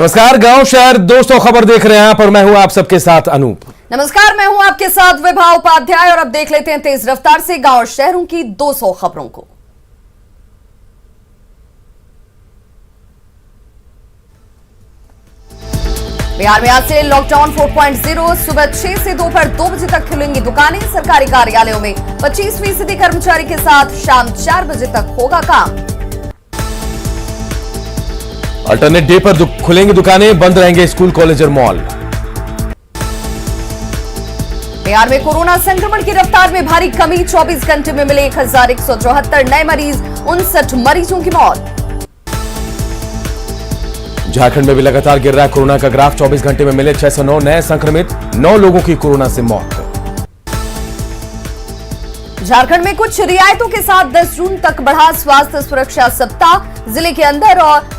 नमस्कार, गांव शहर दोस्तों खबर देख रहे हैं आप और मैं हूं आप सबके साथ अनूप। नमस्कार, मैं हूं आपके साथ विभा उपाध्याय और अब देख लेते हैं तेज रफ्तार से गांव और शहरों की 200 खबरों को। बिहार में आज से लॉकडाउन 4.0, सुबह 6 से दोपहर 2 बजे तक खुलेंगी दुकानें। सरकारी कार्यालयों में 25% कर्मचारी के साथ शाम 4 बजे तक होगा काम। अल्टरनेट डे पर खुलेंगी दुकानें, बंद रहेंगे स्कूल, कॉलेज और मॉल। बिहार में कोरोना संक्रमण की रफ्तार में भारी कमी, 24 घंटे में मिले 1174 नए मरीज, 59 मरीजों की मौत। झारखंड में भी लगातार गिर रहा है कोरोना का ग्राफ, 24 घंटे में मिले 609 नए संक्रमित, 9 लोगों की कोरोना से मौत। झारखंड में कुछ रियायतों के साथ 10 जून तक बढ़ा स्वास्थ्य सुरक्षा सप्ताह। जिले के अंदर और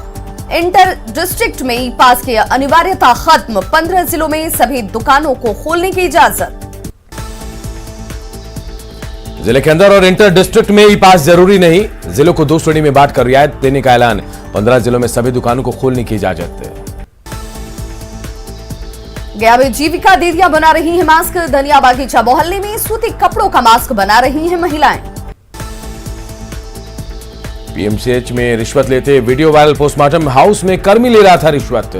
इंटर डिस्ट्रिक्ट में ई पास की अनिवार्यता खत्म, 15 जिलों में सभी दुकानों को खोलने की इजाजत। जिले के अंदर और इंटर डिस्ट्रिक्ट में ई पास जरूरी नहीं, जिलों को 2 श्रेणी में बांटकर रियायत देने का ऐलान, 15 जिलों में सभी दुकानों को खोलने की इजाजत। गया में जीविका दीदियां बना रही हैं मास्क, धनिया बागीचा मोहल्ले में सूती कपड़ों का मास्क बना रही हैं महिलाएं। पीएमसीएच में रिश्वत लेते वीडियो वायरल, पोस्टमार्टम हाउस में कर्मी ले रहा था रिश्वत।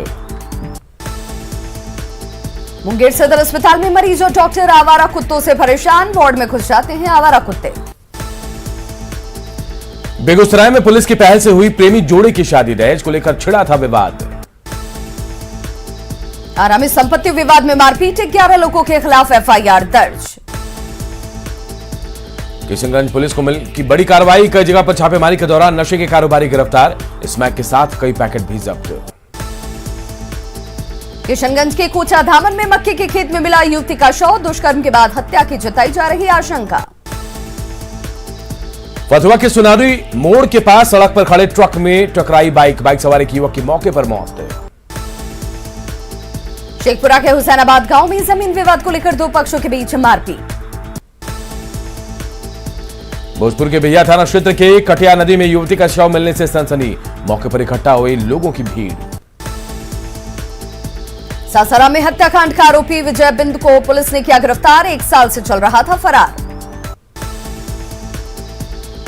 मुंगेर सदर अस्पताल में मरीज और डॉक्टर आवारा कुत्तों से परेशान, वार्ड में घुस जाते हैं आवारा कुत्ते। बेगूसराय में पुलिस की पहल से हुई प्रेमी जोड़े की शादी, दहेज को लेकर छिड़ा था विवाद। आरा में संपत्ति विवाद में मारपीट, 11 लोगों के खिलाफ एफआईआर दर्ज। किशनगंज पुलिस को की बड़ी कार्रवाई, कई जगह पर छापेमारी के दौरान नशे के कारोबारी गिरफ्तार, स्मैक के साथ कई पैकेट भी जब्त। किशनगंज के कोचा धामन में मक्के के खेत में मिला युवती का शव, दुष्कर्म के बाद हत्या की जताई जा रही आशंका। फतुहा के सुनारी मोड़ के पास सड़क पर खड़े ट्रक में टकराई बाइक, सवार एक युवक की मौके पर मौत। शेखपुरा के हुसैनाबाद गांव में जमीन विवाद को लेकर 2 पक्षों के बीच मारपीट। भोजपुर के बिहिया थाना क्षेत्र के कटिया नदी में युवती का शव मिलने से सनसनी, मौके पर इकट्ठा हुई लोगों की भीड़। सासाराम में हत्याकांड का आरोपी विजय बिंद को पुलिस ने किया गिरफ्तार, 1 साल से चल रहा था फरार।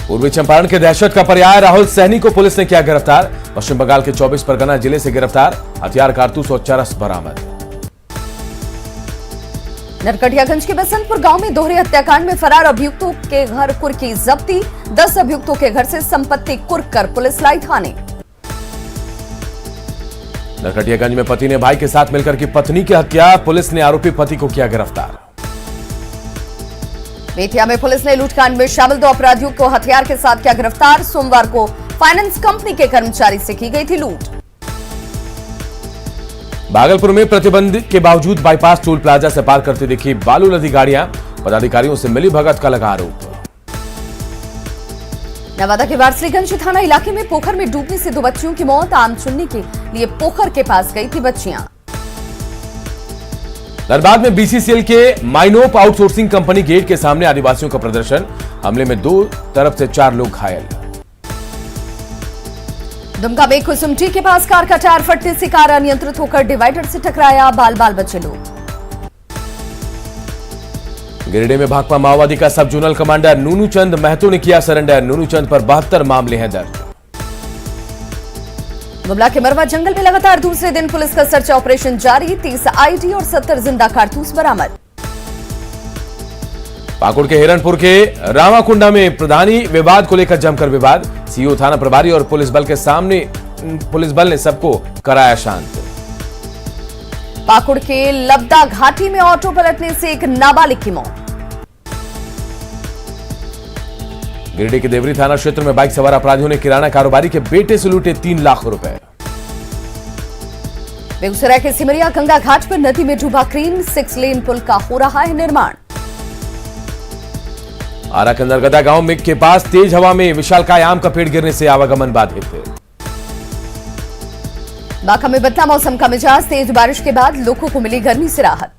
पूर्वी चंपारण के दहशत का पर्याय राहुल सैनी को पुलिस ने किया गिरफ्तार, पश्चिम बंगाल के 24 परगना जिले से गिरफ्तार, हथियार, कारतूस और चरस बरामद। नरकटियागंज के बसंतपुर गांव में दोहरे हत्याकांड में फरार अभियुक्तों के घर कुर्की जब्ती, 10 अभियुक्तों के घर से संपत्ति कुर्क कर पुलिस लाई थाने। नरकटियागंज में पति ने भाई के साथ मिलकर की पत्नी की हत्या, पुलिस ने आरोपी पति को किया गिरफ्तार। बेतिया में पुलिस ने लूटकांड में शामिल 2 अपराधियों को हथियार के साथ किया गिरफ्तार, सोमवार को फाइनेंस कंपनी के कर्मचारी से की गई थी लूट। भागलपुर में प्रतिबंध के बावजूद बाईपास टोल प्लाजा से पार करती दिखी बालू लदी गाड़ियां, पदाधिकारियों से मिली भगत का लगा आरोप। नवादा के वारसलीगंज थाना इलाके में पोखर में डूबने से 2 बच्चियों की मौत, आम चुनने के लिए पोखर के पास गई थी बच्चियां। धनबाद में बीसीसीएल के माइनोप आउटसोर्सिंग कंपनी गेट के सामने आदिवासियों का प्रदर्शन, हमले में 2 तरफ से 4 लोग घायल। दुमका में कुसुमटी के पास कार का टायर फटने से कार अनियंत्रित होकर डिवाइडर से टकराया, बाल बचे लोग। गिरिडीह में भाकपा माओवादी का सब जोनल कमांडर नूनू चंद महतो ने किया सरेंडर, नूनू चंद पर 72 मामले हैं दर्ज। गुमला के मरवा जंगल में लगातार दूसरे दिन पुलिस का सर्च ऑपरेशन जारी, 30 आईडी और 70 जिंदा कारतूस बरामद। पाकुड़ के हिरणपुर के रामाकुंडा में प्रधानी विवाद को लेकर जमकर विवाद, सीओ, थाना प्रभारी और पुलिस बल ने सबको कराया शांत। पाकुड़ के लबदा घाटी में ऑटो पलटने से एक नाबालिग की मौत। गिरिडीह के देवरी थाना क्षेत्र में बाइक सवार अपराधियों ने किराना कारोबारी के बेटे से लूटे 3 लाख रुपए। बेगूसराय के सिमरिया गंगा घाट पर नदी में डूबा क्रेन, 6 लेन पुल का हो रहा है निर्माण। आरा के नरगदा गांव में के पास तेज हवा में विशालकाय आम का पेड़ गिरने से आवागमन बाधित। बांका में बदला मौसम का मिजाज, तेज बारिश के बाद लोगों को मिली गर्मी से राहत।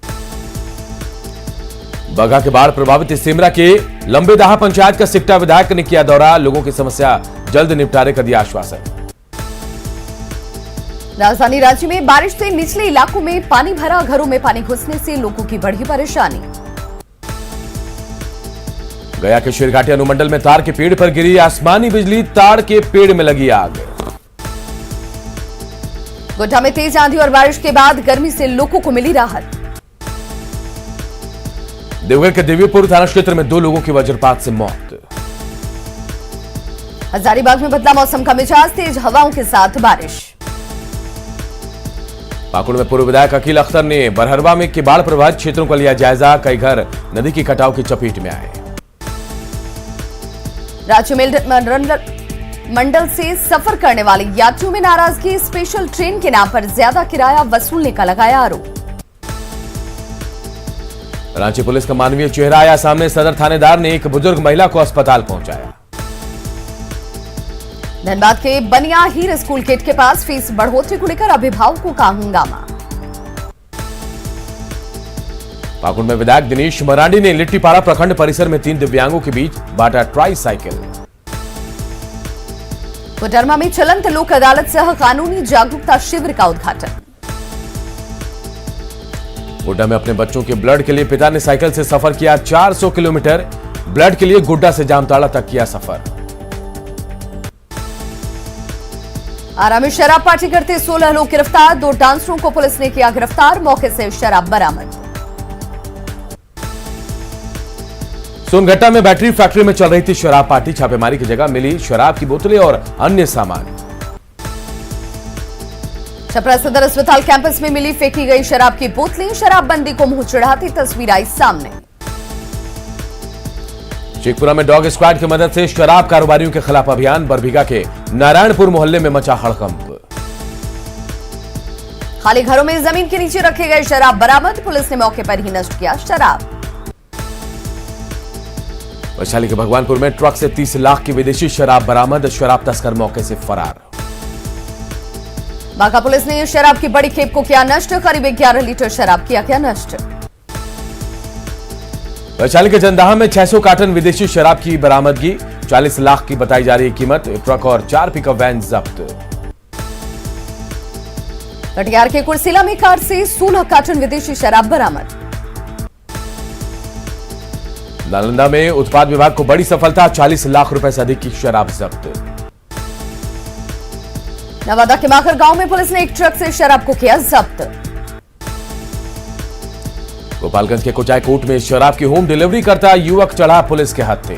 बगहा के बाढ़ प्रभावित सिमरा के लंबेदाहा पंचायत का सिकटा विधायक ने किया दौरा, लोगों की समस्या जल्द निपटारे का दिया आश्वासन। राजधानी रांची में बारिश से निचले इलाकों में पानी भरा, घरों में पानी घुसने से लोगों की बढ़ी परेशानी। गया के शेरघाटी अनुमंडल में तार के पेड़ पर गिरी आसमानी बिजली, तार के पेड़ में लगी आग। गोड्डा में तेज आंधी और बारिश के बाद गर्मी से लोगों को मिली राहत। देवघर के देवीपुर थाना क्षेत्र में 2 लोगों की वज्रपात से मौत। हजारीबाग में बदला मौसम का मिजाज, तेज हवाओं के साथ बारिश। पाकुड़ में पूर्व विधायक अकील अख्तर ने बरहरवा में के बाढ़ प्रभावित क्षेत्रों का लिया जायजा, कई घर नदी की कटाव की चपेट में आए। राज्य मंडल से सफर करने वाले यात्रियों में नाराजगी, स्पेशल ट्रेन के नाम पर ज्यादा किराया वसूलने का लगाया आरोप। रांची पुलिस का मानवीय चेहरा आया सामने, सदर थानेदार ने एक बुजुर्ग महिला को अस्पताल पहुंचाया। धनबाद के बनिया हीर स्कूल गेट के पास फीस बढ़ोतरी को लेकर अभिभावकों का हंगामा। पाकुड़ में विधायक दिनेश मरांडी ने लिट्टीपाड़ा प्रखंड परिसर में 3 दिव्यांगों के बीच बांटा ट्राई साइकिल। कोडरमा में चलंत लोक अदालत सह कानूनी जागरूकता शिविर का उद्घाटन। गोड्डा में अपने बच्चों के ब्लड के लिए पिता ने साइकिल से सफर किया 400 किलोमीटर, ब्लड के लिए गोड्डा से जामताड़ा तक किया सफर। आरा में शराब पार्टी करते 16 लोग गिरफ्तार, 2 डांसरों को पुलिस ने किया गिरफ्तार, मौके से शराब बरामद। सोनगट्टा में बैटरी फैक्ट्री में चल रही थी शराब पार्टी, छापेमारी की जगह मिली शराब की बोतलें और अन्य सामान। छपरा सदर अस्पताल कैंपस में मिली फेंकी गई शराब की बोतलें, शराबबंदी को मुंह चढ़ाती तस्वीर आई सामने। शेखपुरा में डॉग स्क्वाड की मदद से शराब कारोबारियों के खिलाफ अभियान, बरबीघा के नारायणपुर मोहल्ले में मचा हड़कंप। खाली घरों में जमीन के नीचे रखे गए शराब बरामद, पुलिस ने मौके पर ही नष्ट किया शराब। वैशाली के भगवानपुर में ट्रक से 30 लाख की विदेशी शराब बरामद, शराब तस्कर मौके से फरार। बांका पुलिस ने शराब की बड़ी खेप को किया नष्ट, करीब 11 लीटर शराब किया गया नष्ट। वैशाली के जंदाहा में 600 कार्टन विदेशी शराब की बरामदगी, 40 लाख की बताई जा रही कीमत, ट्रक और 4 पिकअप वैन जब्त। कटिहार के कुर्सिला में कार से 16 कार्टन विदेशी शराब बरामद। नालंदा में उत्पाद विभाग को बड़ी सफलता, 40 लाख रुपए से अधिक की शराब जब्त। नवादा के माखर गांव में पुलिस ने एक ट्रक से शराब को किया जब्त। गोपालगंज के कुचायकोट में शराब की होम डिलीवरी करता युवक चढ़ा पुलिस के हत्थे।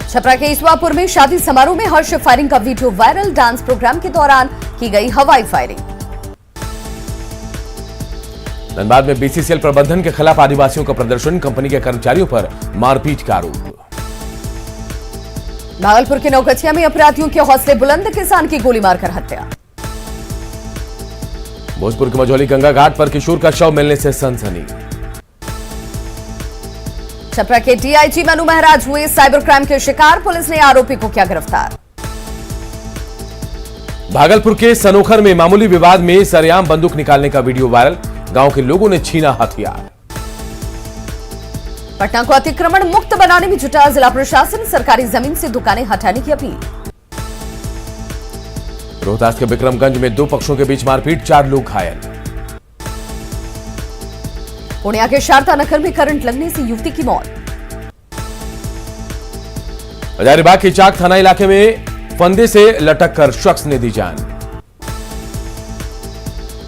छपरा के ईसवापुर में शादी समारोह में हर्ष फायरिंग का वीडियो वायरल, डांस प्रोग्राम के दौरान की गई हवाई फायरिंग। धनबाद में बीसीसीएल प्रबंधन के खिलाफ आदिवासियों का प्रदर्शन, कंपनी के कर्मचारियों पर मारपीट का आरोप। भागलपुर के नौगछिया में अपराधियों के हौसले बुलंद, किसान की गोली मारकर हत्या। भोजपुर के मझौली गंगा घाट पर किशोर का शव मिलने से सनसनी। छपरा के डीआईजी मनु महाराज हुए साइबर क्राइम के शिकार, पुलिस ने आरोपी को किया गिरफ्तार। भागलपुर के सनोखर में मामूली विवाद में सरेआम बंदूक निकालने का वीडियो वायरल, गांव के लोगों ने छीना हथियार। पटना को अतिक्रमण मुक्त बनाने में जुटा जिला प्रशासन, सरकारी जमीन से दुकानें हटाने की अपील। रोहतास के विक्रमगंज में 2 पक्षों के बीच मारपीट, 4 लोग घायल। पूर्णिया के शारदा नगर में करंट लगने से युवती की मौत। हजारीबाग के चाक थाना इलाके में फंदे से लटक कर शख्स ने दी जान।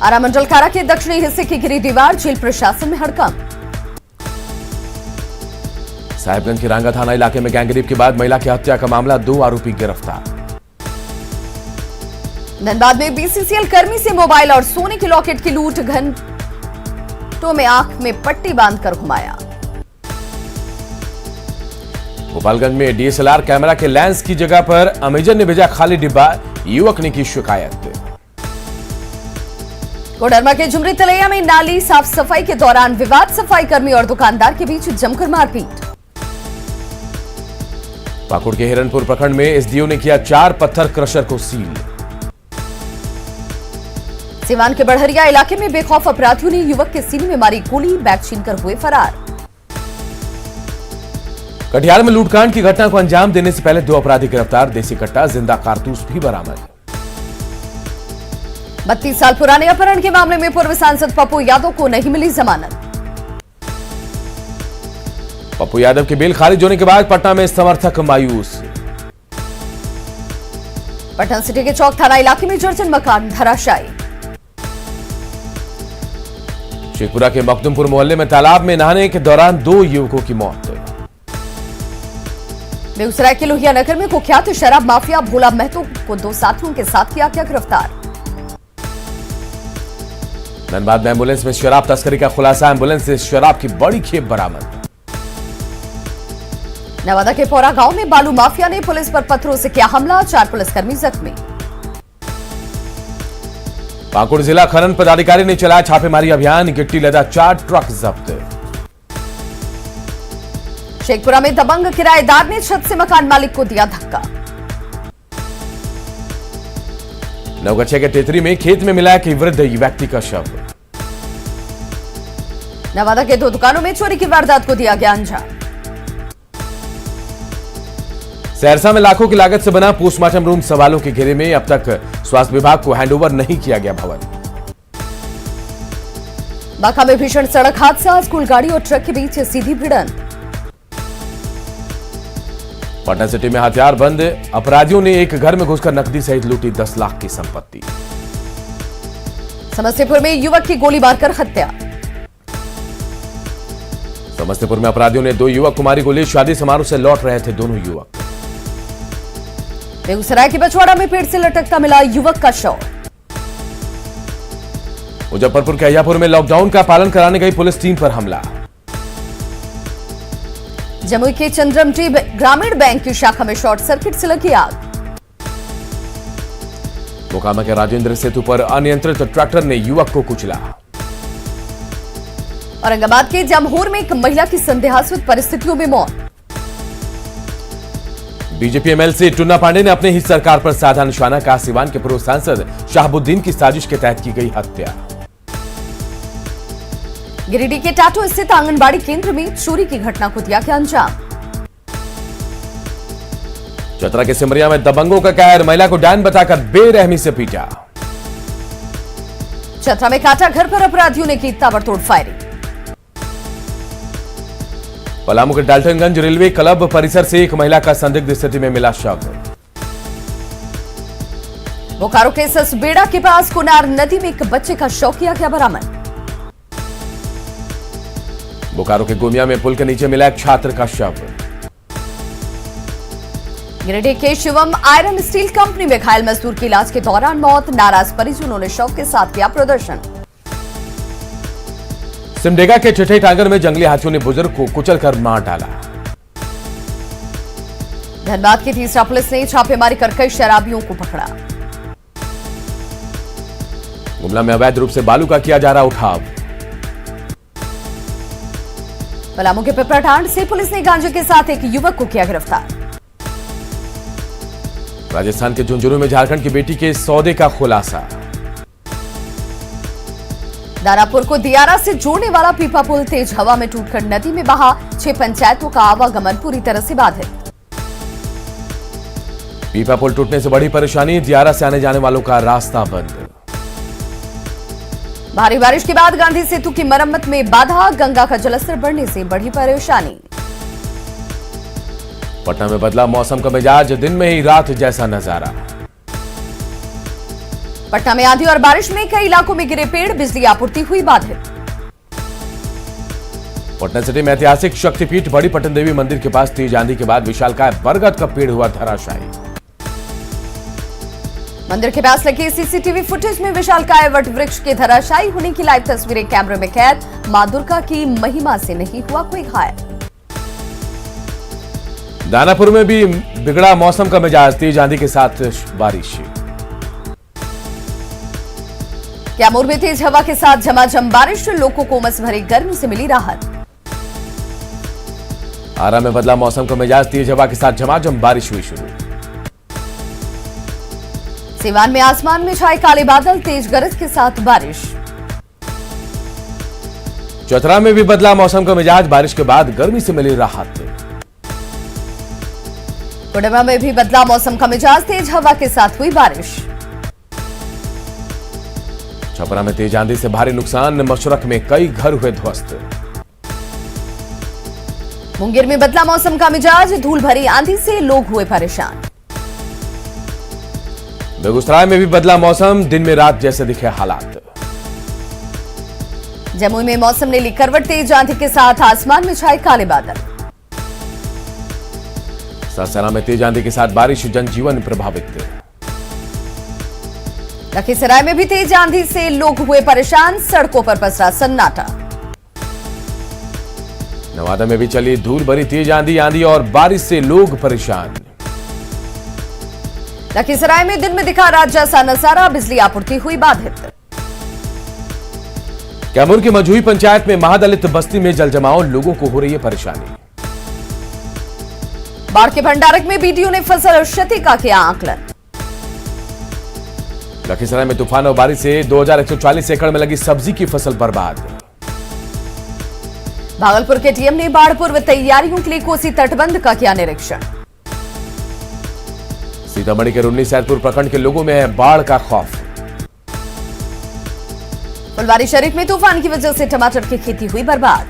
आरा मंडल कारा के दक्षिणी हिस्से की गिरी दीवार, जेल प्रशासन में हड़कंप। साहिबगंज के रांगा थाना इलाके में गैंगरेप के बाद महिला की हत्या का मामला, 2 आरोपी गिरफ्तार। धनबाद में बीसीसीएल कर्मी से मोबाइल और सोने के लॉकेट की लूट, घंटों में आंख में पट्टी बांधकर घुमाया। गोपालगंज में डीएसएलआर कैमरा के लेंस की जगह पर अमेजन ने भेजा खाली डिब्बा, युवक ने की शिकायत। कोडरमा के झुमरी तलैया में नाली साफ सफाई के दौरान विवाद, सफाई कर्मी और दुकानदार के बीच जमकर मारपीट। पाकुड़ के हिरनपुर प्रखंड में एसडीओ ने किया 4 पत्थर क्रशर को सील। सीवान के बढ़हरिया इलाके में बेखौफ अपराधियों ने युवक के सीने में मारी गोली, बैग छीनकर हुए फरार। कटिहार में लूटकांड की घटना को अंजाम देने से पहले 2 अपराधी गिरफ्तार, देसी कट्टा, जिंदा कारतूस भी बरामद। 32 साल पुराने अपहरण के मामले में पूर्व सांसद पप्पू यादव को नहीं मिली जमानत। पप्पू यादव की बेल खारिज होने के बाद पटना में समर्थक मायूस। पटना सिटी के चौक थाना इलाके में दर्जन मकान धराशायी। शेखपुरा के मखदुमपुर मोहल्ले में तालाब में नहाने के दौरान 2 युवकों की मौत। बेगूसराय के लोहिया नगर में कुख्यात शराब माफिया भोला महतो को 2 साथियों के साथ किया गया गिरफ्तार। धनबाद में एम्बुलेंस में शराब तस्करी का खुलासा, एम्बुलेंस से शराब की बड़ी खेप बरामद। नवादा के पौरा गांव में बालू माफिया ने पुलिस पर पत्थरों से किया हमला, 4 पुलिसकर्मी जख्मी। पाकुड़ जिला खनन पदाधिकारी ने चलाया छापेमारी अभियान, गिट्टी लदा 4 ट्रक जब्त। शेखपुरा में दबंग किराएदार ने छत से मकान मालिक को दिया धक्का। नवगछिया के तेतरी में खेत में मिला एक वृद्ध व्यक्ति का शव। नवादा के 2 दुकानों में चोरी की वारदात को दिया गया अंजाम। सहरसा में लाखों की लागत से बना पोस्टमार्टम रूम सवालों के घेरे में, अब तक स्वास्थ्य विभाग को हैंडओवर नहीं किया गया भवन। बांका में भीषण सड़क हादसा, स्कूल गाड़ी और ट्रक के बीच सीधी भिड़ंत। पटना सिटी में हथियार बंद अपराधियों ने एक घर में घुसकर नकदी सहित लूटी 10 लाख की संपत्ति। समस्तीपुर में युवक की गोली मारकर हत्या। समस्तीपुर में अपराधियों ने 2 युवक कुमारी को ले शादी समारोह से लौट रहे थे दोनों युवक। बेगूसराय के बछवाड़ा में पेड़ से लटकता मिला युवक का शव। मुजफ्फरपुर के अहियापुर में लॉकडाउन का पालन कराने गई पुलिस टीम पर हमला। जमुई के चंद्रमटी ग्रामीण बैंक की शाखा में शॉर्ट सर्किट से लगी आग। मोकामा के राजेंद्र सेतु पर अनियंत्रित ट्रैक्टर ने युवक को कुचला। औरंगाबाद के जमहूर में एक महिला की संदेहास्पद परिस्थितियों में मौत। बीजेपी एमएलसी टुन्ना पांडे ने अपने ही सरकार पर साधा निशाना, कहा सिवान के पूर्व सांसद शाहबुद्दीन की साजिश के तहत की गई हत्या। गिरिडीह के टाटो स्थित आंगनबाड़ी केंद्र में चोरी की घटना को दिया गया अंजाम। चतरा के सिमरिया में दबंगों का कहर, महिला को डायन बताकर बेरहमी से पीटा। चतरा में काटा घर पर अपराधियों ने की ताबड़तोड़ फायरिंग। पलामू के डाल्टनगंज रेलवे क्लब परिसर से एक महिला का संदिग्ध स्थिति में मिला शव। बोकारो के ससबेड़ा के पास कुनार नदी में एक बच्चे का शव किया गया बरामद। बोकारो के गोमिया में पुल के नीचे मिला एक छात्र का शव। गिरिडीह के शिवम आयरन स्टील कंपनी में घायल मजदूर की इलाज के दौरान मौत, नाराज परिजनों ने शव के साथ किया प्रदर्शन। सिमडेगा के चिट्ठी टांगर में जंगली हाथियों ने बुजुर्ग को कुचलकर मार डाला। धनबाद की तीसरा पुलिस ने छापेमारी कर कई शराबियों को पकड़ा। गुमला में अवैध रूप से बालू का किया जा रहा उठाव। पलामू के पिपराटांड से पुलिस ने गांजे के साथ एक युवक को किया गिरफ्तार। राजस्थान के झुंझुनू में झारखंड की बेटी के सौदे का खुलासा। दानापुर को दियारा से जोड़ने वाला पीपा पुल तेज हवा में टूटकर नदी में बहा, 6 पंचायतों का आवागमन पूरी तरह से बाधित। पीपा पुल टूटने से बड़ी परेशानी, दियारा से आने जाने वालों का रास्ता बंद। भारी बारिश के बाद गांधी सेतु की मरम्मत में बाधा, गंगा का जलस्तर बढ़ने से बढ़ी परेशानी। पटना में बदला मौसम का मिजाज, दिन में ही रात जैसा नजारा। पटना में आंधी और बारिश में कई इलाकों में गिरे पेड़, बिजली आपूर्ति हुई बाधित। पटना सिटी में ऐतिहासिक शक्तिपीठ बड़ी पटन देवी मंदिर के पास तेज आंधी के बाद विशालकाय बरगद का पेड़ हुआ धराशायी। मंदिर के पास लगे सीसीटीवी फुटेज में विशालकाय वट वृक्ष के धराशायी होने की लाइव तस्वीरें कैमरे में कैद। मां दुर्गा की महिमा से नहीं हुआ कोई घायल। दानापुर में भी बिगड़ा मौसम का मिजाज, तेज आंधी के साथ बारिश। कैमूर में तेज हवा के साथ झमाझम बारिश, लोगों को उमस भरी गर्मी से मिली राहत। आरा में बदला मौसम का मिजाज, तेज हवा के साथ झमाझम बारिश हुई शुरू। सीवान में आसमान में छाए काले बादल, तेज गरज के साथ बारिश। चतरा में भी बदला मौसम का मिजाज, बारिश के बाद गर्मी से मिली राहत। कोडरमा में भी बदला मौसम का मिजाज, तेज हवा के साथ हुई बारिश। छपरा में तेज आंधी से भारी नुकसान, मशरक में कई घर हुए ध्वस्त। मुंगेर में बदला मौसम का मिजाज, धूल भरी आंधी से लोग हुए परेशान। बेगूसराय में भी बदला मौसम, दिन में रात जैसे दिखे हालात। जमुई में मौसम ने ली करवट, तेज आंधी के साथ आसमान में छाए काले बादल। सासाराम में तेज आंधी के साथ बारिश, जनजीवन प्रभावित। लखीसराय में भी तेज आंधी से लोग हुए परेशान, सड़कों पर पसरा सन्नाटा। नवादा में भी चली धूल भरी तेज आंधी, आंधी और बारिश से लोग परेशान। लखीसराय में दिन में दिखा रात जैसा नजारा, बिजली आपूर्ति हुई बाधित। कैमूर की मझुई पंचायत में महादलित बस्ती में जलजमाव, लोगों को हो रही है परेशानी। बाढ़ के भंडारक में बीडीओ ने फसल क्षति का किया आकलन। लखीसराय में तूफान और बारिश से 2140 एकड़ में लगी सब्जी की फसल बर्बाद। भागलपुर के टीएम ने बाढ़ पूर्व तैयारियों के लिए कोसी तटबंध का किया निरीक्षण। सीतामढ़ी के रुन्नी सैदपुर प्रखंड के लोगों में है बाढ़ का खौफ। फुलवारी शरीफ में तूफान की वजह से टमाटर की खेती हुई बर्बाद।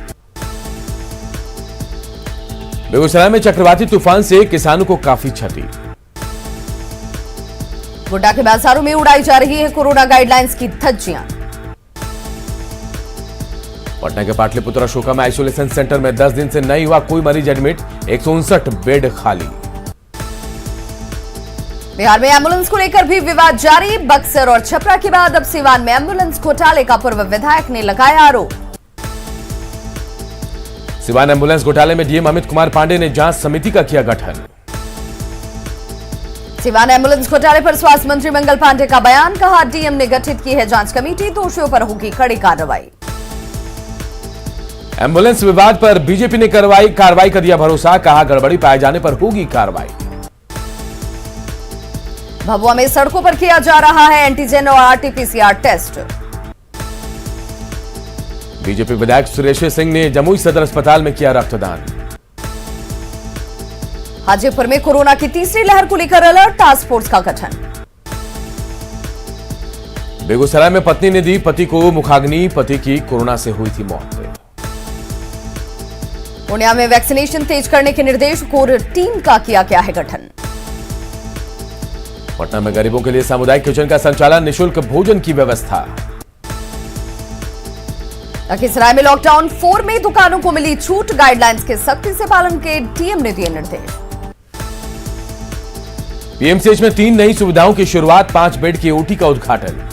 बेगूसराय में चक्रवाती तूफान से किसानों को काफी क्षति। गोड्डा के बाजारों में उड़ाई जा रही है कोरोना गाइडलाइंस की धज्जियां। पटना के पाटलिपुत्र अशोका में आइसोलेशन सेंटर में 10 दिन से नहीं हुआ कोई मरीज एडमिट, 159 बेड खाली। बिहार में एम्बुलेंस को लेकर भी विवाद जारी, बक्सर और छपरा के बाद अब सिवान में एम्बुलेंस घोटाले का पूर्व विधायक ने लगाया आरोप। सिवान एम्बुलेंस घोटाले में डीएम अमित कुमार पांडे ने जांच समिति का किया गठन। सिवान एम्बुलेंस घोटाले पर स्वास्थ्य मंत्री मंगल पांडे का बयान, कहा डीएम ने गठित की है जांच कमेटी, दोषियों पर होगी कड़ी कार्रवाई। एम्बुलेंस विवाद पर बीजेपी ने कार्रवाई का दिया भरोसा, कहा गड़बड़ी पाए जाने पर होगी कार्रवाई। भभुआ में सड़कों पर किया जा रहा है एंटीजन और आरटीपीसीआर टेस्ट। बीजेपी विधायक सुरेश सिंह ने जमुई सदर अस्पताल में किया रक्तदान। हाजीपुर में कोरोना की तीसरी लहर को लेकर अलर्ट, टास्क फोर्स का गठन। बेगूसराय में पत्नी ने दी पति को मुखाग्नि, पति की कोरोना से हुई थी मौत। पूर्णिया में वैक्सीनेशन तेज करने के निर्देश, कोर टीम का किया गया है गठन। पटना में गरीबों के लिए सामुदायिक किचन का संचालन, निःशुल्क भोजन की व्यवस्था। लखीसराय में लॉकडाउन 4 में दुकानों को मिली छूट, गाइडलाइंस के सख्ती से पालन के डीएम ने दिए निर्देश। पीएमसीएच में 3 नई सुविधाओं की शुरुआत, 5 बेड की ओटी का उद्घाटन।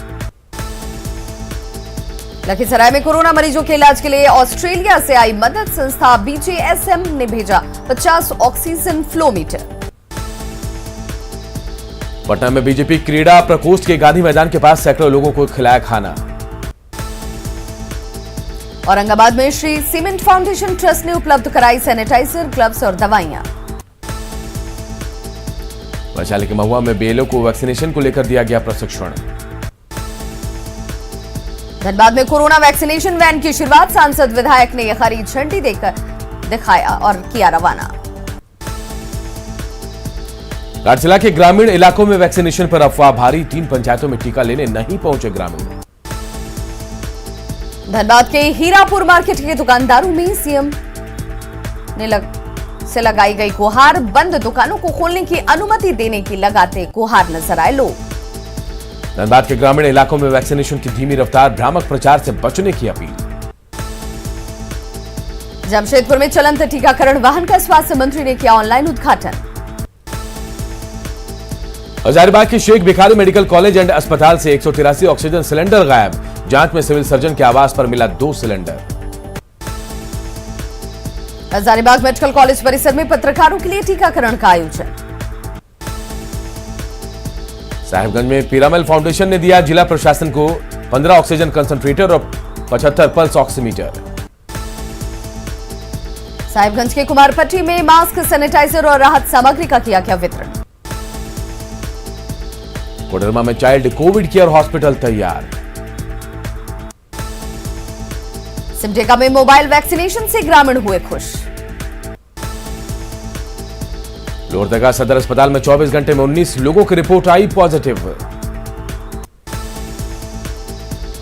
लखीसराय में कोरोना मरीजों के इलाज के लिए ऑस्ट्रेलिया से आई मदद संस्था बीजेएसएम ने भेजा 50 ऑक्सीजन फ्लो मीटर। पटना में बीजेपी क्रीड़ा प्रकोष्ठ के गांधी मैदान के पास सैकड़ों लोगों को खिलाया खाना। औरंगाबाद में श्री सीमेंट फाउंडेशन ट्रस्ट ने उपलब्ध कराई सैनिटाइजर, ग्लव्स और दवाइयां। वैशाली के महुआ में बीएलओ को वैक्सीनेशन को लेकर दिया गया प्रशिक्षण। धनबाद में कोरोना वैक्सीनेशन वैन की शुरुआत, सांसद विधायक ने हरी झंडी देकर दिखाया और किया रवाना। घाटशिला के ग्रामीण इलाकों में वैक्सीनेशन पर अफवाह भारी, 3 पंचायतों में टीका लेने नहीं पहुंचे ग्रामीण। धनबाद के हीरापुर मार्केट के दुकानदारों में सीएम से लगाई गई गुहार, बंद दुकानों को खोलने की अनुमति देने की लगाते गुहार नजर आए लोग। धनबाद के ग्रामीण इलाकों में वैक्सीनेशन की धीमी रफ्तार, भ्रामक प्रचार से बचने की अपील। जमशेदपुर में चलंत टीकाकरण वाहन का स्वास्थ्य मंत्री ने किया ऑनलाइन उद्घाटन। हजारीबाग के Sheikh Bhikhari medical college and अस्पताल से 183 ऑक्सीजन सिलेंडर गायब, जांच में सिविल सर्जन के आवास पर मिला 2 सिलेंडर। हजारीबाग मेडिकल कॉलेज परिसर में पत्रकारों के लिए टीकाकरण का आयोजन। साहिबगंज में पीरामल फाउंडेशन ने दिया जिला प्रशासन को 15 ऑक्सीजन कंसंट्रेटर और 75 पल्स ऑक्सीमीटर। साहिबगंज के कुमारपट्टी में मास्क, सैनिटाइजर और राहत सामग्री का किया गया वितरण। कोडरमा में चाइल्ड कोविड केयर हॉस्पिटल तैयार। सिमडेगा में मोबाइल वैक्सीनेशन से ग्रामीण हुए खुश। लोहरदगा सदर अस्पताल में 24 घंटे में 19 लोगों की रिपोर्ट आई पॉजिटिव।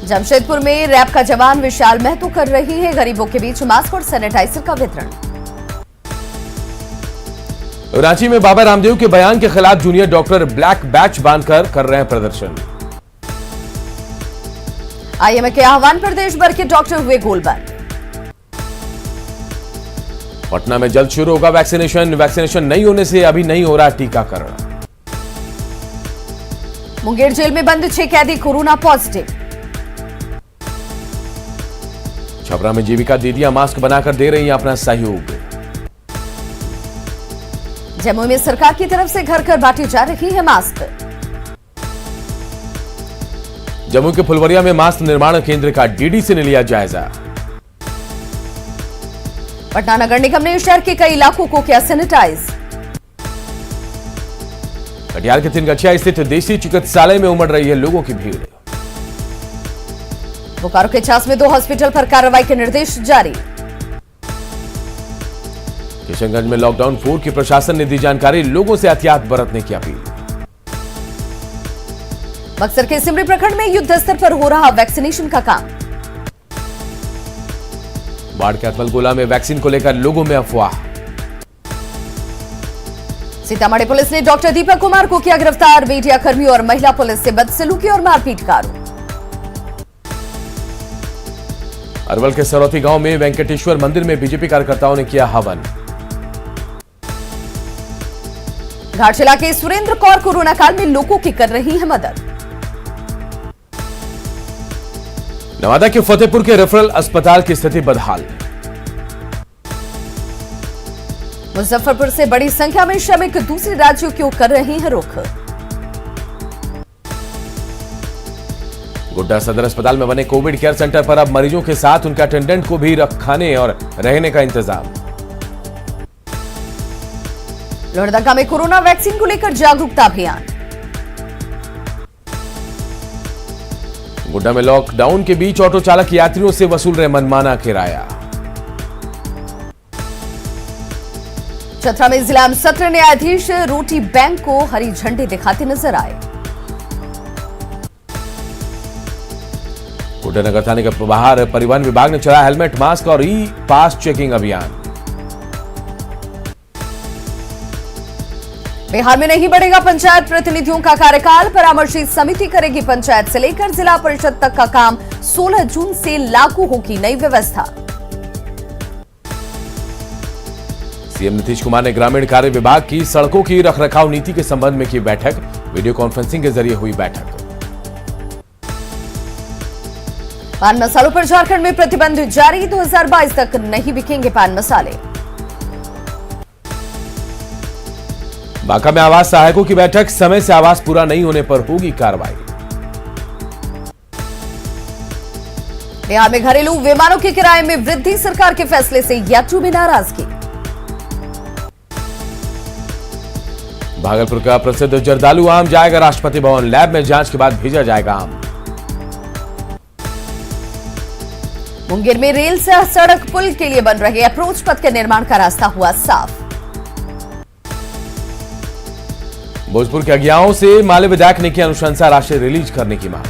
जमशेदपुर में रैब का जवान विशाल महतो कर रही है गरीबों के बीच मास्क और सैनिटाइजर का वितरण। रांची में बाबा रामदेव के बयान के खिलाफ जूनियर डॉक्टर ब्लैक बैच बांधकर कर रहे हैं प्रदर्शन। आईएमए के आह्वान पर देश भर के डॉक्टर हुए गोलबंद। पटना में जल्द शुरू होगा वैक्सीनेशन नहीं होने से अभी नहीं हो रहा टीकाकरण। मुंगेर जेल में बंद 6 कैदी कोरोना पॉजिटिव। छपरा में जीविका दीदियां मास्क बनाकर दे रही हैं अपना सहयोग। जम्मू में सरकार की तरफ से घर घर बांटी जा रही है मास्क। जम्मू के फुलवरिया में मास्क निर्माण केंद्र का डीडीसी ने लिया जायजा। पटना नगर निगम ने शहर के कई इलाकों को किया सैनिटाइज। कटिहार के तिनगछिया स्थित देसी चिकित्सालय में उमड़ रही है लोगों की भीड़। बोकारो के चास में 2 हॉस्पिटल पर कार्रवाई के निर्देश जारी। किशनगंज में लॉकडाउन 4 की प्रशासन ने दी जानकारी, लोगों से एहतियात बरतने की अपील। बक्सर के सिमरी प्रखंड में युद्ध स्तर पर हो रहा वैक्सीनेशन का काम। बाढ़ के अकबलगोला में वैक्सीन को लेकर लोगों में अफवाह। सीतामढ़ी पुलिस ने डॉक्टर दीपक कुमार को किया गिरफ्तार। मीडिया कर्मी और महिला पुलिस से बदसलूकी और मारपीट का आरोप। अरवल के सरौती गांव में वेंकटेश्वर मंदिर में बीजेपी कार्यकर्ताओं ने किया हवन। घाटशिला के सुरेंद्र कौर कोरोना काल में लोगों की कर रही है मदद। नवादा के फतेहपुर के रेफरल अस्पताल की स्थिति बदहाल। मुजफ्फरपुर से बड़ी संख्या में श्रमिक दूसरे राज्यों की ओर कर रहे हैं रुख। गोड्डा सदर अस्पताल में बने कोविड केयर सेंटर पर अब मरीजों के साथ उनके अटेंडेंट को भी खाने और रहने का इंतजाम। लोहरदगा में कोरोना वैक्सीन को लेकर जागरूकता अभियान। गोड्डा में लॉकडाउन के बीच ऑटो चालक यात्रियों से वसूल रहे मनमाना किराया। चतरा में जिला सत्र न्यायाधीश रोटी बैंक को हरी झंडी दिखाते नजर आए। गोड्डा नगर थाने के बाहर परिवहन विभाग ने चलाया हेलमेट, मास्क और ई पास चेकिंग अभियान। बिहार में नहीं बढ़ेगा पंचायत प्रतिनिधियों का कार्यकाल। परामर्शी समिति करेगी पंचायत से लेकर जिला परिषद तक का काम। 16 जून से लागू होगी नई व्यवस्था। सीएम नीतीश कुमार ने ग्रामीण कार्य विभाग की सड़कों की रखरखाव नीति के संबंध में की बैठक। वीडियो कॉन्फ्रेंसिंग के जरिए हुई बैठक। पान मसालों पर झारखंड में प्रतिबंध जारी। 2022 तक नहीं बिकेंगे पान मसाले। बांका में आवास सहायकों की बैठक। समय से आवास पूरा नहीं होने पर होगी कार्रवाई। बिहार में घरेलू विमानों के किराए में वृद्धि। सरकार के फैसले से यात्रियों में नाराजगी। भागलपुर का प्रसिद्ध जर्दालू आम जाएगा राष्ट्रपति भवन। लैब में जांच के बाद भेजा जाएगा आम। मुंगेर में रेल से सड़क पुल के लिए बन रहे अप्रोच पथ के निर्माण का रास्ता हुआ साफ। भोजपुर के अज्ञाओं से माले विधायक ने की अनुशंसा राशि रिलीज करने की मांग।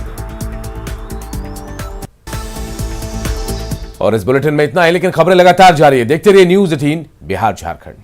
और इस बुलेटिन में इतना है, लेकिन खबरें लगातार जारी है। देखते रहिए न्यूज़ 18 बिहार झारखंड।